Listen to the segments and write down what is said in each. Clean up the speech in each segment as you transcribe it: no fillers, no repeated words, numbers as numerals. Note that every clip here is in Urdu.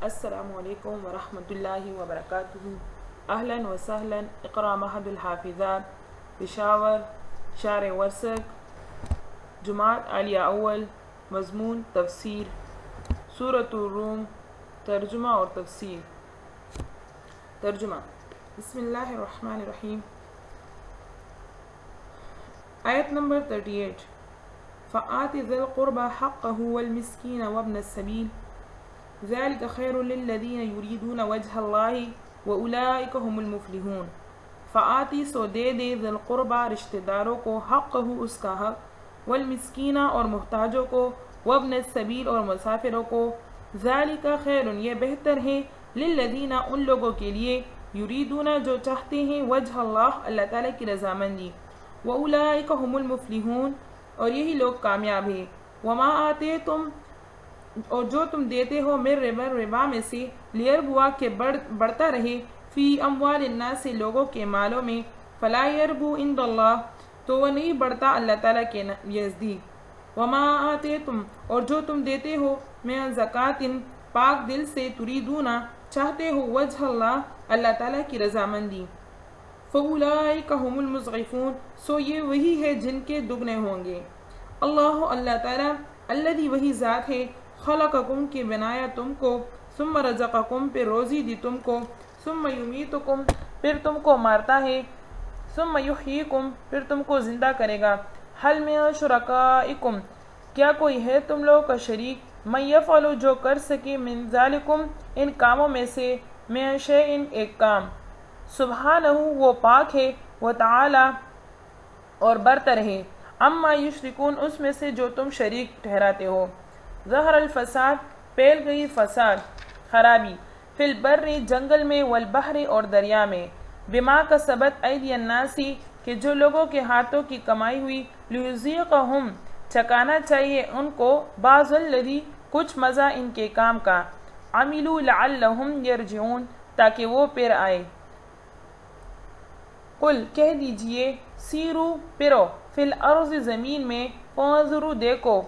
السلام علیکم ورحمۃ اللہ وبرکاتہ۔ اہلاً و سہلاً۔ اقرا محد الحافظات، پشاور، شار ورسک، جماعت عالیہ اول۔ مضمون تفسیر سورۃ الروم، ترجمہ اور تفسیر۔ ترجمہ: بسم اللہ الرحمن الرحیم۔ آیت نمبر 38۔ فآت ذی القربى حقه والمسکین وابن السبیل ذلك خیر للذین یریدون وجہ اللہ واولئک هم المفلحون۔ فآتی سو دے دے ذی القربى رشتہ داروں کو، حقہ اس کا حق، والمسکین اور محتاجوں کو، وابن السبیل اور مسافروں کو، ذالک خیر یہ بہتر ہے، للذین ان لوگوں کے لیے، یریدون جو چاہتے ہیں، وجہ اللہ اللہ تعالیٰ کی رضامندی، واولئک هم المفلحون اور یہی لوگ کامیاب ہیں۔ وما آتیتم اور جو تم دیتے ہو، من ربا ربا میں سے، لیربوا کہ بڑھتا رہے، فی اموال الناس لوگوں کے مالوں میں، فلا یربو عند اللہ تو وہ نہیں بڑھتا اللہ تعالیٰ کے نزدیک۔ وما آتیتم اور جو تم دیتے ہو، من زکوٰۃ پاک دل سے، تریدون چاہتے ہو، وجہ اللہ اللہ تعالیٰ کی رضامندی، فاولئک هم المضعفون سو یہ وہی ہے جن کے دگنے ہوں گے۔ اللہ اللہ تعالیٰ، الذی وہی ذات ہے، خلقکم کہ بنایا تم کو، ثم رزقکم پھر روزی دی تم کو، ثم یمیتکم پھر تم کو مارتا ہے، ثم یحییکم پھر تم کو زندہ کرے گا۔ حل من شرکائکم کیا کوئی ہے تم لوگوں کا شریک، من یفعل جو کر سکے، من ذالکم ان کاموں میں سے، من شیء ایک کام، سبحانہ وہ پاک ہے، وتعالی اور برتر ہے، اما یشرکون اس میں سے جو تم شریک ٹھہراتے ہو۔ ظہر الفساد پھیل گئی فساد خرابی، فی البر جنگل میں، والبحر اور دریا میں، بما کسبت ایدی الناس کہ جو لوگوں کے ہاتھوں کی کمائی ہوئی، لیذیقہم چکانا چاہیے ان کو، بعض الذی کچھ مزہ ان کے کام کا، عملوا لعلہم یرجعون تاکہ وہ پھر آئے۔ قل کہہ دیجئے، سیرو پھرو، فی الارض زمین میں، فانظروا دیکھو،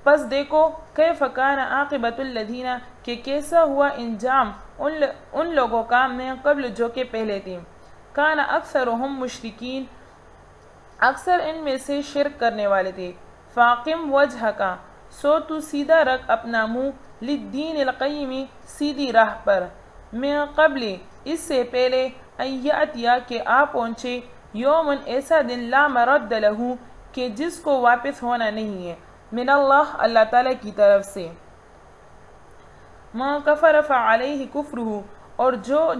پس دیکھو، کیف کان عاقبۃ الذین کہ کیسا ہوا انجام ان لوگوں کا، من قبل جو کہ پہلے تھے، کان اکثرہم مشرکین اکثر ان میں سے شرک کرنے والے تھے، فاقم وجہک سو تو سیدھا رکھ اپنا منہ، للدین القیم سیدھی راہ پر، من قبل اس سے پہلے، ان یأتی کہ آ پہنچے، یومن ایسا دن، لا مرد لہ کہ جس کو واپس ہونا نہیں ہے، من اللہ اللہ تعالیٰ کی طرف سے۔ من کفر فعلیہ کفرہ اور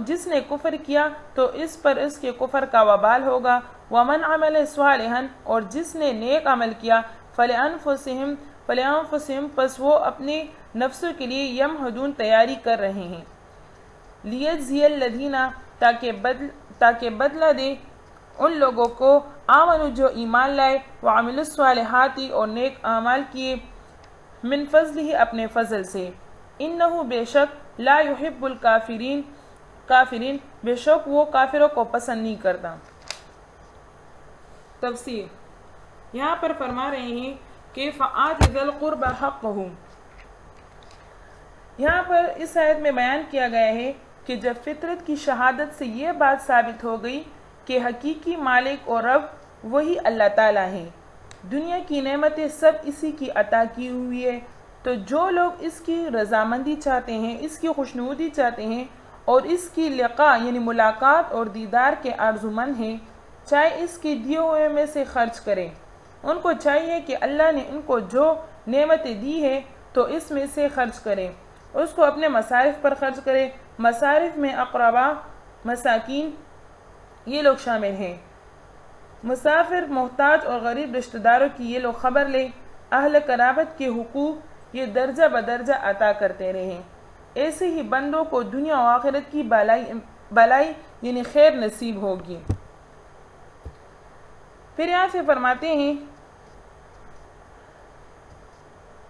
جس نے کفر کیا تو اس پر اس کے کفر کا وبال ہوگا، ومن عمل صالحا اور جس نے نیک عمل کیا، فلانفسہم پس وہ اپنے نفسوں کے لیے، یمہدون تیاری کر رہے ہیں، لیجزی الذین تاکہ بدلہ دے ان لوگوں کو، آمنوا جو ایمان لائے، وعملوا الصالحات اور نیک اعمال کیے، من فضلہ اپنے فضل سے، انہ بے شک، لا یحب الکافرین بے شک وہ کافروں کو پسند نہیں کرتا۔ تفسیر یہاں پر فرما رہے ہیں کہ فآت ذی القربى حقہ، یہاں پر اس آیت میں بیان کیا گیا ہے کہ جب فطرت کی شہادت سے یہ بات ثابت ہو گئی کہ حقیقی مالک اور رب وہی اللہ تعالیٰ ہے، دنیا کی نعمتیں سب اسی کی عطا کی ہوئی ہے، تو جو لوگ اس کی رضامندی چاہتے ہیں، اس کی خوشنودی چاہتے ہیں، اور اس کی لقاء یعنی ملاقات اور دیدار کے آرزومند ہیں، چاہے اس کے دیے ہوئے میں سے خرچ کریں۔ ان کو چاہیے کہ اللہ نے ان کو جو نعمتیں دی ہے تو اس میں سے خرچ کریں، اس کو اپنے مصارف پر خرچ کریں۔ مصارف میں اقربا، مساکین یہ لوگ شامل ہیں، مسافر، محتاج اور غریب رشتہ داروں کی یہ لوگ خبر لیں، اہل قرابت کے حقوق یہ درجہ بدرجہ عطا کرتے رہیں، ایسے ہی بندوں کو دنیا و آخرت کی بلائی یعنی خیر نصیب ہوگی۔ پھر یہاں سے فرماتے ہیں،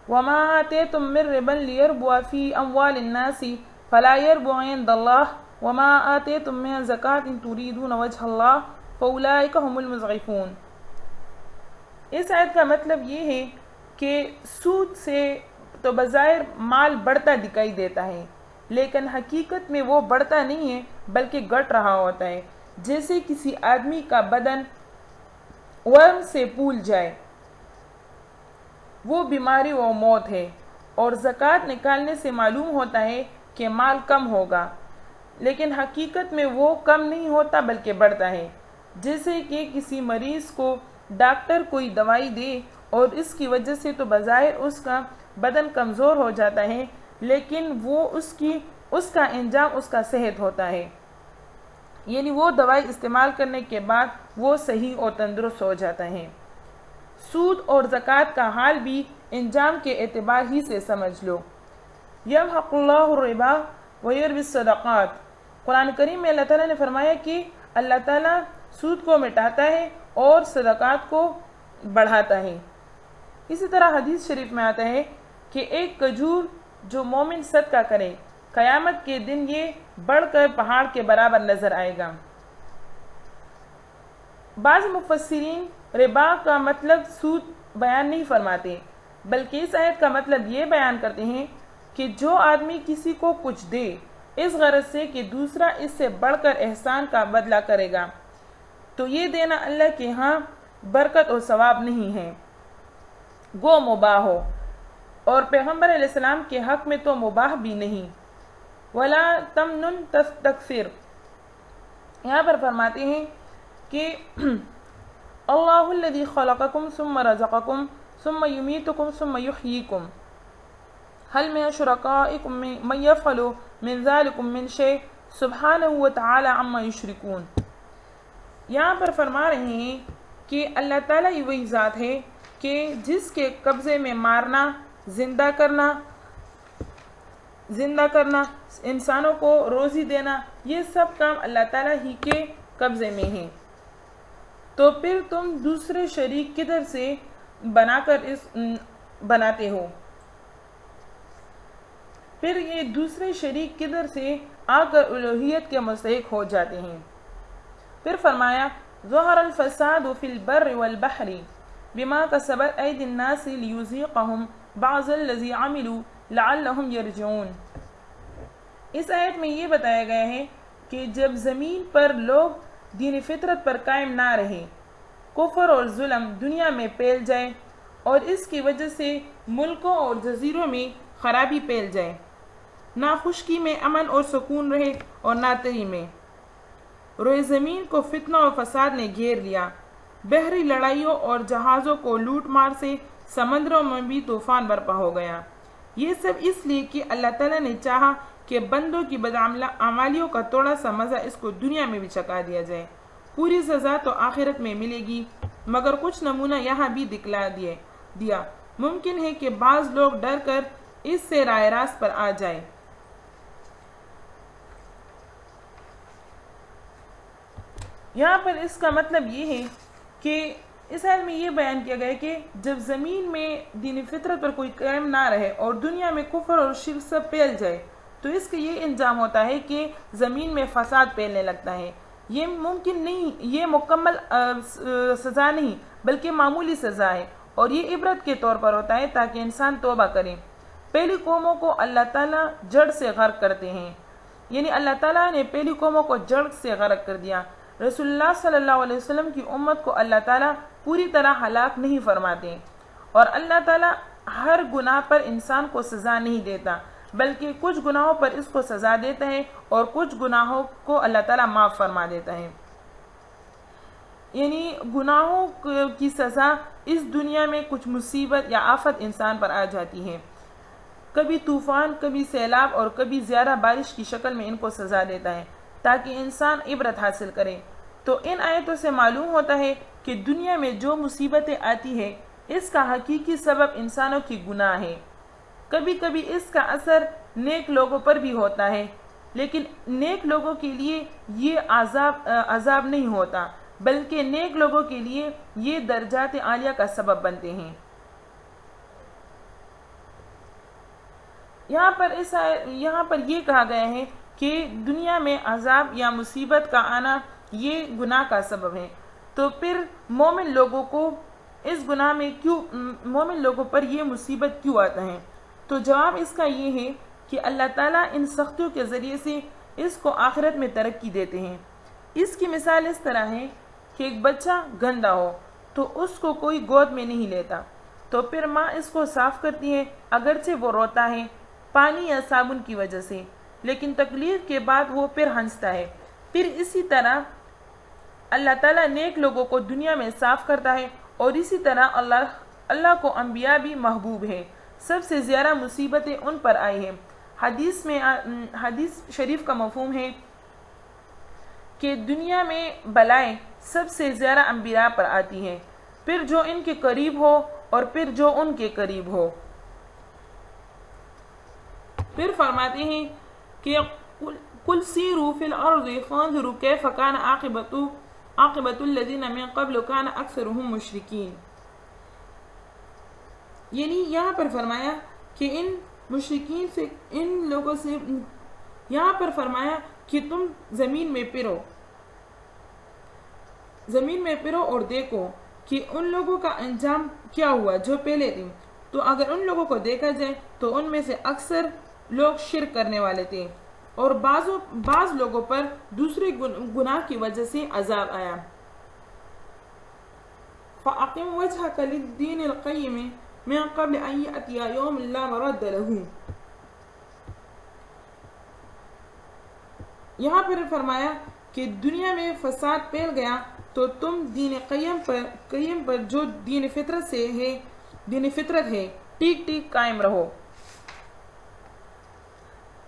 وما آتیتم من ربا لیربوا فی اموال الناس فلا یربو عند اللہ وما آتیتم من زکوٰۃ تریدون وجہ اللہ فاولئک هم المضعفون۔ اس آیت کا مطلب یہ ہے کہ سود سے تو بظاہر مال بڑھتا دکھائی دیتا ہے، لیکن حقیقت میں وہ بڑھتا نہیں ہے بلکہ گھٹ رہا ہوتا ہے، جیسے کسی آدمی کا بدن ورم سے پھول جائے، وہ بیماری و موت ہے۔ اور زکوٰۃ نکالنے سے معلوم ہوتا ہے کہ مال کم ہوگا، لیکن حقیقت میں وہ کم نہیں ہوتا بلکہ بڑھتا ہے، جیسے کہ کسی مریض کو ڈاکٹر کوئی دوائی دے اور اس کی وجہ سے تو بظاہر اس کا بدن کمزور ہو جاتا ہے، لیکن وہ اس کا انجام اس کا صحت ہوتا ہے، یعنی وہ دوائی استعمال کرنے کے بعد وہ صحیح اور تندرست ہو جاتا ہے۔ سود اور زکوٰۃ کا حال بھی انجام کے اعتبار ہی سے سمجھ لو۔ یمحق اللہ الربا ویربی الصدقات، قرآن کریم میں اللہ تعالیٰ نے فرمایا کہ اللہ تعالیٰ سود کو مٹاتا ہے اور صدقات کو بڑھاتا ہے۔ اسی طرح حدیث شریف میں آتا ہے کہ ایک کھجور جو مومن صدقہ کرے، قیامت کے دن یہ بڑھ کر پہاڑ کے برابر نظر آئے گا۔ بعض مفسرین ربا کا مطلب سود بیان نہیں فرماتے، بلکہ اس آیت کا مطلب یہ بیان کرتے ہیں کہ جو آدمی کسی کو کچھ دے اس غرض سے کہ دوسرا اس سے بڑھ کر احسان کا بدلہ کرے گا، تو یہ دینا اللہ کے ہاں برکت اور ثواب نہیں ہے، گو مباح ہو، اور پیغمبر علیہ السلام کے حق میں تو مباح بھی نہیں۔ ولا تمنن تستکثر، یہاں پر فرماتے ہیں کہ اللہ الذی خلقکم ثم رزقکم ثم یمیتکم ثم یحییکم هل من شرکائکم من یفعل من ذلکم من شیء سبحانہ وتعالی عما یشرکون۔ یہاں پر فرما رہے ہیں کہ اللہ تعالیٰ ہی وہی ذات ہے کہ جس کے قبضے میں مارنا، زندہ کرنا، انسانوں کو روزی دینا، یہ سب کام اللہ تعالیٰ ہی کے قبضے میں ہیں، تو پھر تم دوسرے شریک کدھر سے بناتے ہو؟ پھر یہ دوسرے شریک کدھر سے آ کر الوہیت کے مستحق ہو جاتے ہیں۔ پھر فرمایا ظہر الفساد فی البر والبحر بما کسبت ایدی الناس لیذیقہم بعض الذی عملوا لعلہم یرجعون۔ اس آیت میں یہ بتایا گیا ہے کہ جب زمین پر لوگ دین فطرت پر قائم نہ رہے، کفر اور ظلم دنیا میں پھیل جائے اور اس کی وجہ سے ملکوں اور جزیروں میں خرابی پھیل جائے، نہ خشکی میں امن اور سکون رہے اور نہ تری میں، روئے زمین کو فتنہ اور فساد نے گھیر لیا، بحری لڑائیوں اور جہازوں کو لوٹ مار سے سمندروں میں بھی طوفان برپا ہو گیا۔ یہ سب اس لیے کہ اللہ تعالیٰ نے چاہا کہ بندوں کی بدعمالیوں کا تھوڑا سا مزہ اس کو دنیا میں بھی چکھا دیا جائے، پوری سزا تو آخرت میں ملے گی، مگر کچھ نمونہ یہاں بھی دکھلا دیا۔ ممکن ہے کہ بعض لوگ ڈر کر اس سے راہ راست پر آ جائیں۔ یہاں پر اس کا مطلب یہ ہے کہ اس حال میں یہ بیان کیا گیا کہ جب زمین میں دین فطرت پر کوئی قائم نہ رہے اور دنیا میں کفر اور شرک سب پھیل جائے، تو اس کا یہ انجام ہوتا ہے کہ زمین میں فساد پھیلنے لگتا ہے۔ یہ ممکن نہیں، یہ مکمل سزا نہیں بلکہ معمولی سزا ہے، اور یہ عبرت کے طور پر ہوتا ہے تاکہ انسان توبہ کرے۔ پہلی قوموں کو اللہ تعالیٰ جڑ سے غرق کرتے ہیں، یعنی اللہ تعالیٰ نے پہلی قوموں کو جڑ سے غرق کر دیا۔ رسول اللہ صلی اللہ علیہ وسلم کی امت کو اللہ تعالیٰ پوری طرح ہلاک نہیں فرماتے، اور اللہ تعالیٰ ہر گناہ پر انسان کو سزا نہیں دیتا، بلکہ کچھ گناہوں پر اس کو سزا دیتا ہے اور کچھ گناہوں کو اللہ تعالیٰ معاف فرما دیتا ہے۔ یعنی گناہوں کی سزا اس دنیا میں کچھ مصیبت یا آفت انسان پر آ جاتی ہے، کبھی طوفان، کبھی سیلاب اور کبھی زیادہ بارش کی شکل میں ان کو سزا دیتا ہے تاکہ انسان عبرت حاصل کرے۔ تو ان آیتوں سے معلوم ہوتا ہے کہ دنیا میں جو مصیبتیں آتی ہیں اس کا حقیقی سبب انسانوں کی گناہ ہے۔ کبھی کبھی اس کا اثر نیک لوگوں پر بھی ہوتا ہے، لیکن نیک لوگوں کے لیے یہ عذاب نہیں ہوتا، بلکہ نیک لوگوں کے لیے یہ درجات عالیہ کا سبب بنتے ہیں۔ یہاں پر یہ کہا گیا ہے کہ دنیا میں عذاب یا مصیبت کا آنا یہ گناہ کا سبب ہے، تو پھر مومن لوگوں پر یہ مصیبت کیوں آتا ہے؟ تو جواب اس کا یہ ہے کہ اللہ تعالیٰ ان سختیوں کے ذریعے سے اس کو آخرت میں ترقی دیتے ہیں۔ اس کی مثال اس طرح ہے کہ ایک بچہ گندا ہو تو اس کو کوئی گود میں نہیں لیتا، تو پھر ماں اس کو صاف کرتی ہے، اگرچہ وہ روتا ہے پانی یا صابن کی وجہ سے، لیکن تکلیف کے بعد وہ پھر ہنستا ہے۔ پھر اسی طرح اللہ تعالیٰ نیک لوگوں کو دنیا میں صاف کرتا ہے، اور اسی طرح اللہ کو انبیاء بھی محبوب ہے۔ سب سے زیادہ مصیبتیں ان پر آئی ہیں۔ حدیث شریف کا مفہوم ہے کہ دنیا میں بلائیں سب سے زیادہ انبیاء پر آتی ہیں، پھر جو ان کے قریب ہو اور پھر جو ان کے قریب ہو۔ پھر فرماتے ہیں کہ قل سیروا فی الارض فانظروا کیف کان عاقبۃ الذین من قبل کان اکثرهم مشرکین۔ یعنی یہاں پر فرمایا کہ ان مشرکین سے، ان لوگوں سے، یہاں پر فرمایا کہ تم زمین میں پھرو اور دیکھو کہ ان لوگوں کا انجام کیا ہوا جو پہلے تھے۔ تو اگر ان لوگوں کو دیکھا جائے تو ان میں سے اکثر لوگ شرک کرنے والے تھے، اور بعض لوگوں پر دوسرے گناہ کی وجہ سے عذاب آیا۔ فَأَقِمْ وَجْهَكَ لِلدِّينِ الْقَيِّمِ مِنْ قَبْلِ أَنْ يَأْتِيَ يَوْمٌ لَا مَرَدَّ لَهُ۔ یہاں پر فرمایا کہ دنیا میں فساد پھیل گیا تو تم دین قیم پر جو دین فطرت ہے ٹھیک قائم رہو،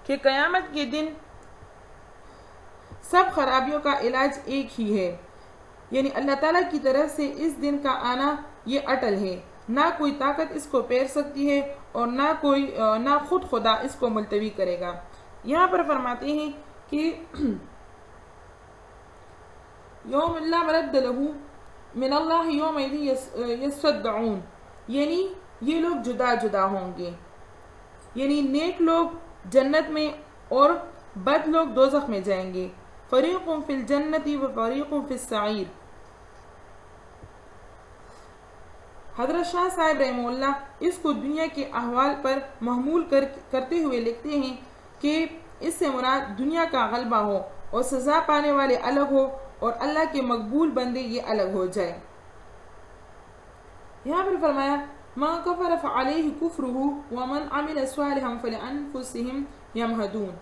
کہ قیامت کے دن سب خرابیوں کا علاج ایک ہی ہے، یعنی اللہ تعالیٰ کی طرف سے اس دن کا آنا یہ اٹل ہے، نہ کوئی طاقت اس کو پھیر سکتی ہے اور نہ خود خدا اس کو ملتوی کرے گا۔ یہاں پر فرماتے ہیں کہ یوم لا مرد لہ من اللہ یومئذ یصدعون، یعنی یہ لوگ جدا جدا ہوں گے، یعنی نیک لوگ جنت میں اور بد لوگ دوزخ میں جائیں گے۔ فریق فی الجنت و فریق فی السعیر۔ حضرت شاہ صاحب رحمہ اللہ اس کو دنیا کے احوال پر محمول کرتے ہوئے لکھتے ہیں کہ اس سے مراد دنیا کا غلبہ ہو اور سزا پانے والے الگ ہو اور اللہ کے مقبول بندے یہ الگ ہو جائے۔ یہاں پر فرمایا مَن کفر فعلیہ کفرہ ومن عمل صالحا فلانفسہم یمہدون،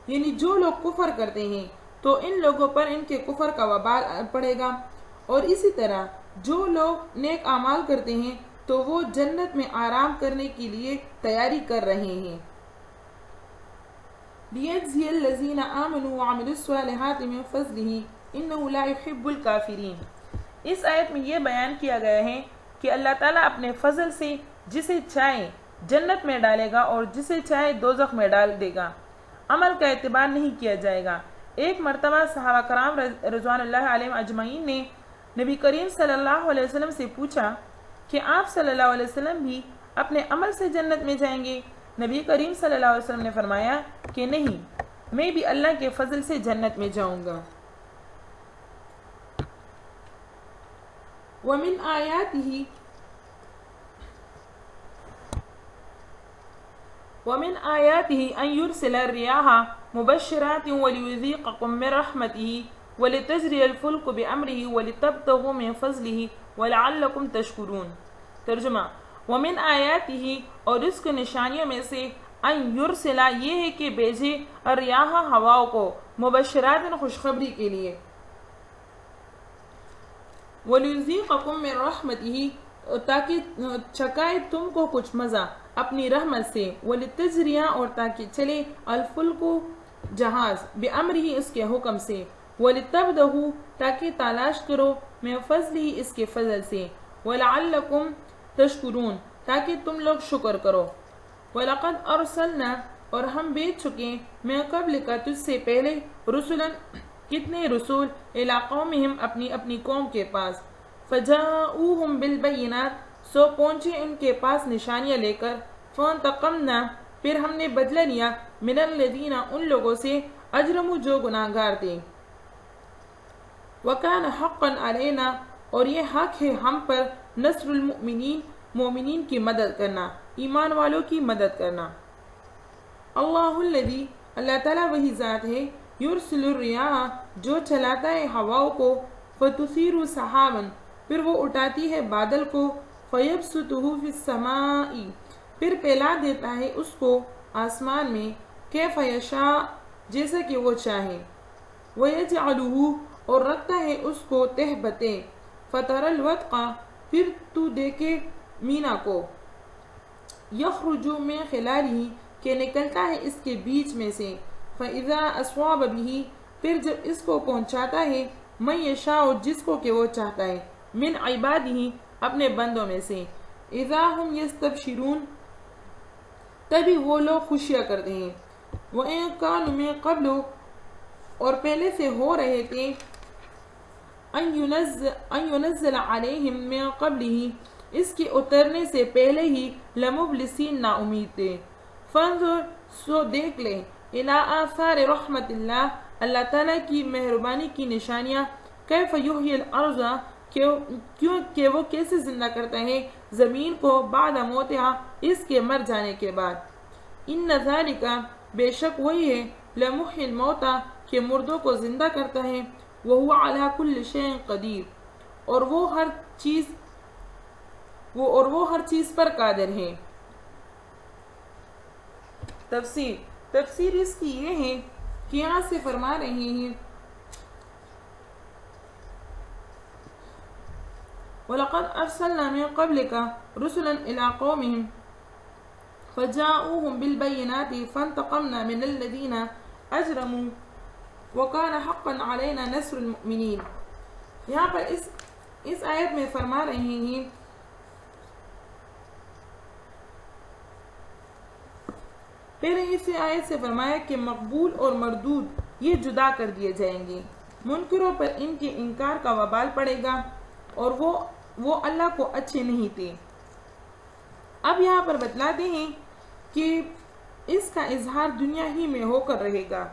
یعنی جو لوگ کفر کرتے ہیں تو ان لوگوں پر ان کے کفر کا وبال پڑے گا، اور اسی طرح جو لوگ نیک اعمال کرتے ہیں تو وہ جنت میں آرام کرنے کے لیے تیاری کر رہے ہیں۔ لِيَجْزِيَ الَّذِينَ آمَنُوا وَعَمِلُوا الصَّالِحَاتِ مِنْ فَضْلِهِ إِنَّهُ لَا يُحِبُّ الْكَافِرِينَ۔ اس آیت میں یہ بیان کیا گیا ہے کہ اللہ تعالیٰ اپنے فضل سے جسے چاہے جنت میں ڈالے گا اور جسے چاہے دوزخ میں ڈال دے گا، عمل کا اعتبار نہیں کیا جائے گا۔ ایک مرتبہ صحابہ کرام رضوان اللہ علیہم اجمعین نے نبی کریم صلی اللہ علیہ وسلم سے پوچھا کہ آپ صلی اللہ علیہ وسلم بھی اپنے عمل سے جنت میں جائیں گے؟ نبی کریم صلی اللہ علیہ وسلم نے فرمایا کہ نہیں، میں بھی اللہ کے فضل سے جنت میں جاؤں گا۔ وَمِنْ آيَاتِهِ أَنْ يُرْسِلَ الرِّيَاحَ مُبَشِّرَاتٍ وَلِيُذِيقَكُم مِّن رَّحْمَتِهِ وَلِتَجْرِيَ الْفُلْكُ بِأَمْرِهِ وَلِتَبْتَغُوا مِن فَضْلِهِ وَلَعَلَّكُمْ تَشْكُرُونَ۔ ترجمہ: وَمِنْ آيَاتِهِ، اور اس کے نشانیوں میں سے، ان یرسلا، یہ ہے کہ بھیجے، الریاح، ہواؤں کو، مبشرات، خوشخبری کے لیے، وَلِيُذِيقَكُم مِّن رَّحْمَتِهِ، تاکہ چکائے تم کو کچھ مزہ اپنی رحمت سے، وَلِتَجْرِيَ، اور تاکہ چلے، الْفُلْكُ، جہاز، بِأَمْرِهِ، اس کے حکم سے، وَلِتَبْتَغُوا، تاکہ تلاش کرو، مِن فَضْلِهِ، اس کے فضل سے، وَلَعَلَّكُمْ تَشْكُرُونَ، تاکہ تم لوگ شکر کرو۔ وَلَقَدْ أَرْسَلْنَا، اور ہم بھیج چکے، مِن قَبْلِكَ، تجھ سے پہلے، رُسُلًا، کتنے رسول، إِلَىٰ قَوْمِهِمْ، اپنی قوم کے پاس، فَجَاءُوهُمْ بِالْبَيِّنَاتِ، سو پہنچے ان کے پاس نشانیاں لے کر، فَانْتَقَمْنَا، پھر ہم نے بدلہ لیا، مِنَ الَّذِينَ، ان لوگوں سے، أَجْرَمُوا، جو گناہگار تھے، وَكَانَ حَقًّا عَلَيْنَا، اور یہ حق ہے ہم پر، نصر المؤمنین، مومنین کی مدد کرنا، ایمان والوں کی مدد کرنا۔ اللہ الذی، اللہ تعالیٰ وہی ذات ہے، یرسل الریاح، جو چلاتا ہے ہواؤں کو، فتثیر سحابا، پھر وہ اٹھاتی ہے بادل کو، فیبسطہ فی السماء، پھر پھیلا دیتا ہے اس کو آسمان میں، کیف یشاء، جیسا کہ وہ چاہے، وَيَجْعَلُهُ، اور رکھتا ہے اس کو تہ بتیں، فَتَرَى الْوَدْقَ، پھر تو دیکھے مینا کو، یخرج من خلالہ، کہ نکلتا ہے اس کے بیچ میں سے، فَإِذَا أَصْوَابَ بِهِ، پھر جب اس کو پہنچاتا ہے، مَن یشاء، جس کو کہ وہ چاہتا ہے، من عبادہ، اپنے بندوں میں سے، اذا ہم یستبشرون، تبھی وہ لوگ خوشیاں کرتے ہیں، وَإِن كَانُوا مِن قَبْلُ، اور پہلے سے ہو رہے تھے، ان ينزل علیہم من قبلہ، اس کے اترنے سے پہلے ہی، لمبلسین، نا امید تھے، فانظر، سو دیکھ لے، الی آثار رحمت اللہ، اللہ تعالیٰ کی مہربانی کی نشانیاں، کیف یحیی الارض، کیوں کہ وہ کیسے زندہ کرتا ہے زمین کو، بعد موتہا، اس کے مر جانے کے بعد، ان ذالک، بے شک وہی ہے، لمحیی الموتى، کہ مردوں کو زندہ کرتا ہے، وہو علی کل شیء قدیر، اور وہ ہر چیز پر قادر ہے۔ تفسیر اس کی یہ ہے کہ یہاں سے فرما رہے ہیں، وَلَقَدْ أَرْسَلْنَا مِن قَبْلِكَ رُسُلًا إِلَىٰ قَوْمِهِمْ فَجَاءُوهُم بِالْبَيِّنَاتِ فَانْتَقَمْنَا مِنَ الَّذِينَ أَجْرَمُوا وَكَانَ حَقًّا عَلَيْنَا نَصْرُ الْمُؤْمِنِينَ۔ یہاں پر اس آیت میں فرما رہے ہیں، پہلے اس آیت سے فرمایا کہ مقبول اور مردود یہ جدا کر دیے جائیں گے، منکروں پر ان کے انکار کا وبال پڑے گا، اور وہ اللہ کو اچھے نہیں تھے۔ اب یہاں پر بتلاتے ہیں کہ اس کا اظہار دنیا ہی میں ہو کر رہے گا،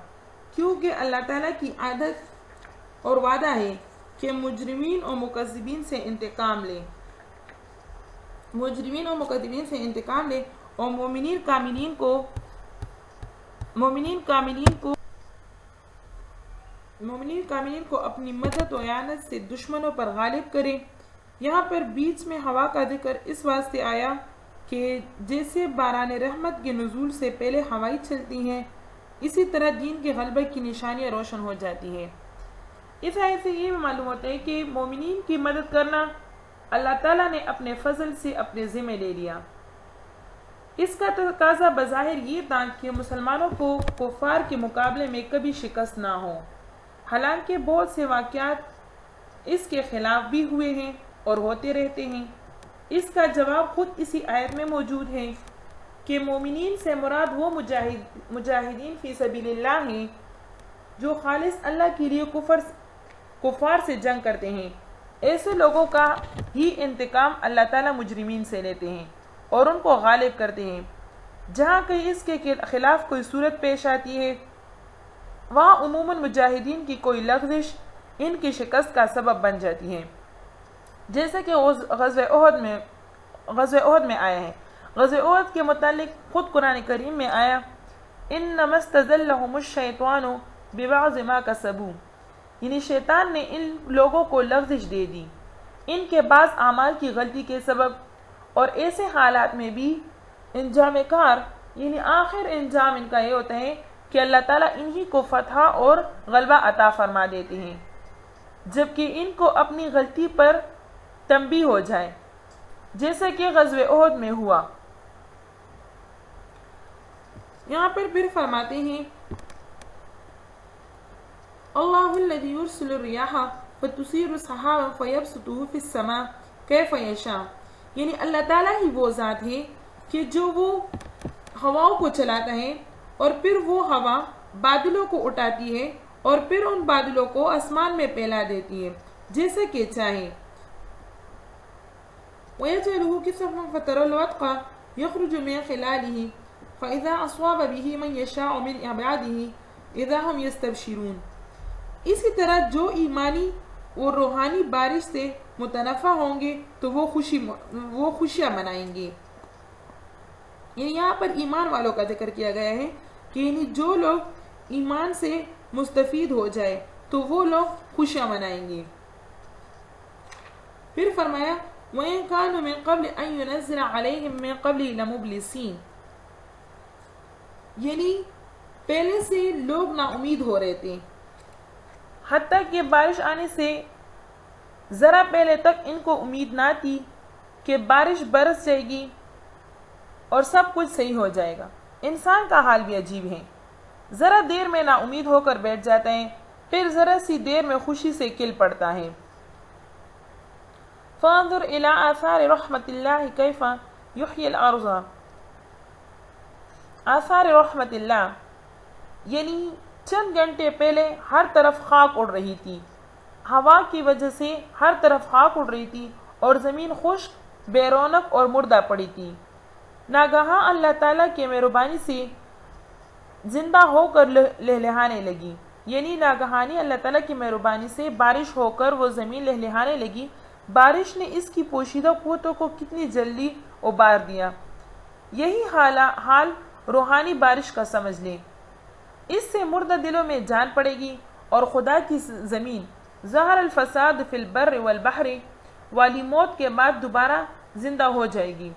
کیونکہ اللہ تعالیٰ کی عادت اور وعدہ ہے کہ مجرمین اور مکذبین سے انتقام لے، اور مومنین کاملین کو اپنی مدد و اعانت سے دشمنوں پر غالب کرے۔ یہاں پر بیچ میں ہوا کا ذکر اس واسطے آیا کہ جیسے باران رحمت کے نزول سے پہلے ہوائیں چلتی ہیں، اسی طرح دین کے غلبے کی نشانیاں روشن ہو جاتی ہیں۔ اس آیت سے یہ معلوم ہوتا ہے کہ مومنین کی مدد کرنا اللہ تعالیٰ نے اپنے فضل سے اپنے ذمہ لے لیا۔ اس کا تقاضا بظاہر یہ تھا کہ مسلمانوں کو کفار کے مقابلے میں کبھی شکست نہ ہو، حالانکہ بہت سے واقعات اس کے خلاف بھی ہوئے ہیں اور ہوتے رہتے ہیں۔ اس کا جواب خود اسی آیت میں موجود ہے کہ مومنین سے مراد وہ مجاہدین فی سبیل اللہ ہیں جو خالص اللہ کے لیے کفار سے جنگ کرتے ہیں۔ ایسے لوگوں کا ہی انتقام اللہ تعالیٰ مجرمین سے لیتے ہیں اور ان کو غالب کرتے ہیں۔ جہاں کہیں اس کے خلاف کوئی صورت پیش آتی ہے، وہاں عموماً مجاہدین کی کوئی لغزش ان کی شکست کا سبب بن جاتی ہے، جیسے کہ غزوہ احد میں آیا ہے۔ غزوہ احد کے متعلق خود قرآن کریم میں آیا، انما استزلهم الشیطان ببعض ما کسبوا، یعنی شیطان نے ان لوگوں کو لغزش دے دی ان کے بعض اعمال کی غلطی کے سبب، اور ایسے حالات میں بھی انجام کار، یعنی آخر انجام ان کا یہ ہوتا ہے کہ اللہ تعالیٰ انہی کو فتح اور غلبہ عطا فرما دیتے ہیں، جبکہ ان کو اپنی غلطی پر تنبیہ ہو جائے، جیسا کہ غزوہ احد میں ہوا۔ یہاں پر پھر فرماتے ہیں، اللہ الذی یرسل الریاح فتثیر سحابا فیبسطہ فی السماء کیف یشاء، یعنی اللہ تعالیٰ ہی وہ ذات ہے کہ جو وہ ہواؤں کو چلاتا ہے، اور پھر وہ ہوا بادلوں کو اٹھاتی ہے، اور پھر ان بادلوں کو آسمان میں پھیلا دیتی ہے جیسے کہ چاہے، وَيَجْعَلُهُ كِسَفًا فَتَرَى الْوَدْقَ يَخْرُجُ مِنْ خِلَالِهِ فَإِذَا أَصْوَابَ بِهِ مَنْ يَشَاءُ مِنْ عِبَادِهِ إِذَا هُمْ يَسْتَبْشِرُونَ۔ اسی طرح جو ایمانی اور روحانی بارش سے متنفع ہوں گے تو وہ خوشیاں منائیں گے۔ یہاں پر ایمان والوں کا ذکر کیا گیا ہے کہ یعنی جو لوگ ایمان سے مستفید ہو جائے تو وہ لوگ خوشیاں منائیں گے۔ پھر فرمایا وَإِن كَانُوا مِن قَبْلِ أَن يُنَزِّلَ عَلَيْهِم مِّن قَبْلِهِ لَمُبْلِسِينَ، یعنی پہلے سے لوگ نا امید ہو رہے تھے، حتیٰ کہ بارش آنے سے ذرا پہلے تک ان کو امید نہ تھی کہ بارش برس جائے گی اور سب کچھ صحیح ہو جائے گا۔ انسان کا حال بھی عجیب ہے، ذرا دیر میں نا امید ہو کر بیٹھ جاتا ہے، پھر ذرا سی دیر میں خوشی سے کھل پڑتا ہے۔ فانظر الى آثار رحمت اللہ کیف یحیی الارض، آثار رحمت اللہ یعنی چند گھنٹے پہلے ہر طرف خاک اڑ رہی تھی، ہوا کی وجہ سے ہر طرف خاک اڑ رہی تھی اور زمین خشک، بے رونق اور مردہ پڑی تھی۔ ناگہاں اللہ تعالیٰ کی مہربانی سے زندہ ہو کر لہلہانے لگی، یعنی ناگہانی اللہ تعالیٰ کی مہربانی سے بارش ہو کر وہ زمین لہلہانے لگی۔ بارش نے اس کی پوشیدہ قوتوں کو کتنی جلدی ابار دیا۔ یہی حال روحانی بارش کا سمجھ لیں، اس سے مردہ دلوں میں جان پڑے گی اور خدا کی زمین ظہر الفساد فی البر والبحر والی موت کے بعد دوبارہ زندہ ہو جائے گی۔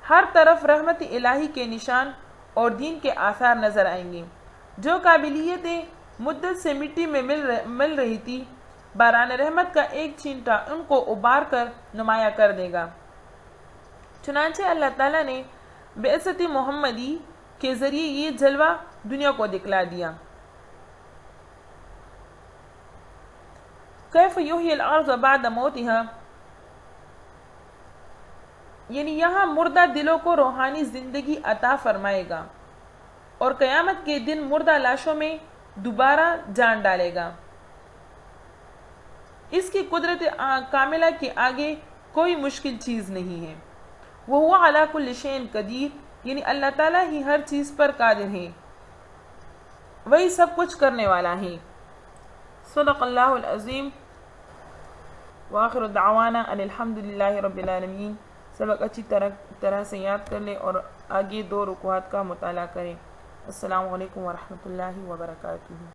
ہر طرف رحمت الہی کے نشان اور دین کے آثار نظر آئیں گے۔ جو قابلیتیں مدت سے مٹی میں مل رہی تھی، باران رحمت کا ایک چھینٹا ان کو ابار کر نمایاں کر دے گا۔ چنانچہ اللہ تعالیٰ نے بعثت محمدی کے ذریعے یہ جلوہ دنیا کو دکھلا دیا۔ کیف یحیی الارض بعد موتہا، یعنی یہاں مردہ دلوں کو روحانی زندگی عطا فرمائے گا اور قیامت کے دن مردہ لاشوں میں دوبارہ جان ڈالے گا۔ اس کی قدرت کاملہ کے آگے کوئی مشکل چیز نہیں ہے۔ وَهُوَ عَلَى كُلِّ شَيْءٍ قَدِيرٌ، یعنی اللہ تعالیٰ ہی ہر چیز پر قادر ہے، وہی سب کچھ کرنے والا ہے۔ صدق اللہ العظیم۔ وآخر دعوانا ان الحمد للہ رب العالمین۔ سبق اچھی طرح سے یاد کر لیں اور آگے 2 رکوعات کا مطالعہ کریں۔ السلام علیکم ورحمۃ اللہ وبرکاتہ۔